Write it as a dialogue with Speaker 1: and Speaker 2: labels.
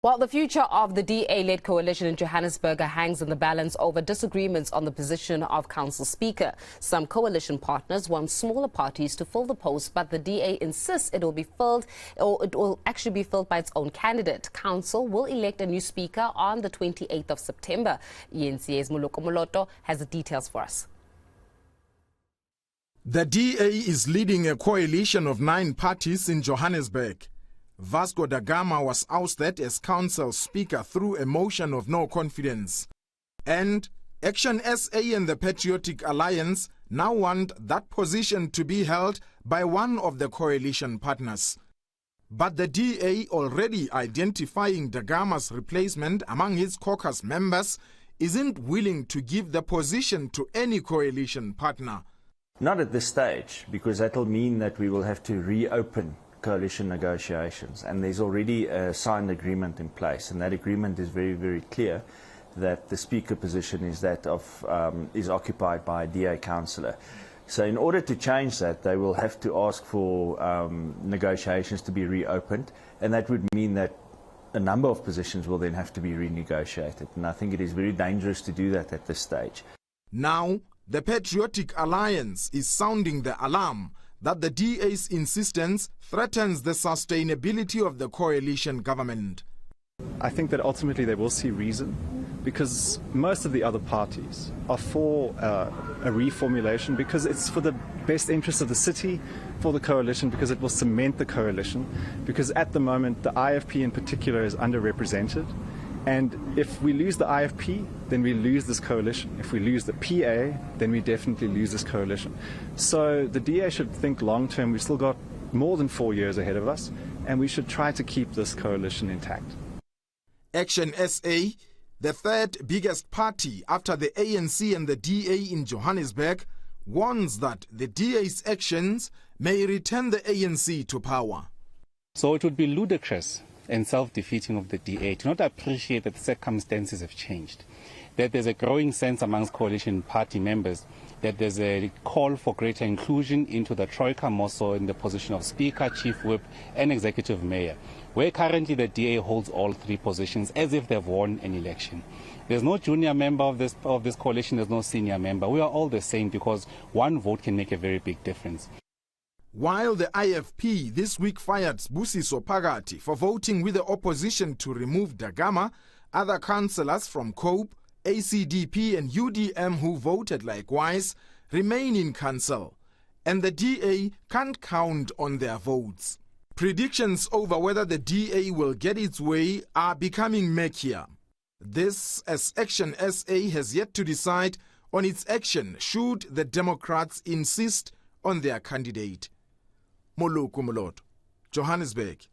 Speaker 1: While the future of the DA-led coalition in Johannesburg hangs in the balance over disagreements on the position of council speaker. Some coalition partners want smaller parties to fill the post, but the DA insists it will be filled, or it will actually be filled by its own candidate. Council will elect a new speaker on the 28th of September. eNCA's Moloko Moloto has the details for us.
Speaker 2: The DA is leading a coalition of 9 parties in Johannesburg. Vasco da Gama was ousted as council speaker through a motion of no confidence. And Action SA and the Patriotic Alliance now want that position to be held by one of the coalition partners. But the DA, already identifying da Gama's replacement among its caucus members, isn't willing to give the position to any coalition partner.
Speaker 3: Not at this stage, because that will mean that we will have to reopen coalition negotiations, and there's already a signed agreement in place, and that agreement is very, very clear that the speaker position is that of is occupied by a DA councillor. So in order to change that, they will have to ask for negotiations to be reopened, and that would mean that a number of positions will then have to be renegotiated, and I think it is very dangerous to do that at this stage.
Speaker 2: Now, the Patriotic Alliance is sounding the alarm that the DA's insistence threatens the sustainability of the coalition government.
Speaker 4: I think that ultimately they will see reason, because most of the other parties are for a reformulation, because it's for the best interest of the city, for the coalition, because it will cement the coalition, because at the moment the IFP in particular is underrepresented. And if we lose the IFP, then we lose this coalition. If we lose the PA, then we definitely lose this coalition. So the DA should think long term. We've still got more than 4 years ahead of us, and we should try to keep this coalition intact.
Speaker 2: Action SA, the third biggest party after the ANC and the DA in Johannesburg, warns that the DA's actions may return the ANC to power.
Speaker 5: So it would be ludicrous and self-defeating of the DA to not appreciate that the circumstances have changed, that there's a growing sense amongst coalition party members that there's a call for greater inclusion into the troika, more so in the position of speaker, chief whip and executive mayor, where currently the DA holds all 3 positions as if they've won an election. There's no junior member of this coalition, there's no senior member. We are all the same, because one vote can make a very big difference.
Speaker 2: While the IFP this week fired Busiso Phakathi for voting with the opposition to remove da Gama, other councillors from COPE, ACDP and UDM who voted likewise remain in council, and the DA can't count on their votes. Predictions over whether the DA will get its way are becoming murkier. This as Action SA has yet to decide on its action should the Democrats insist on their candidate. Moloko Moloto, Johannesburg.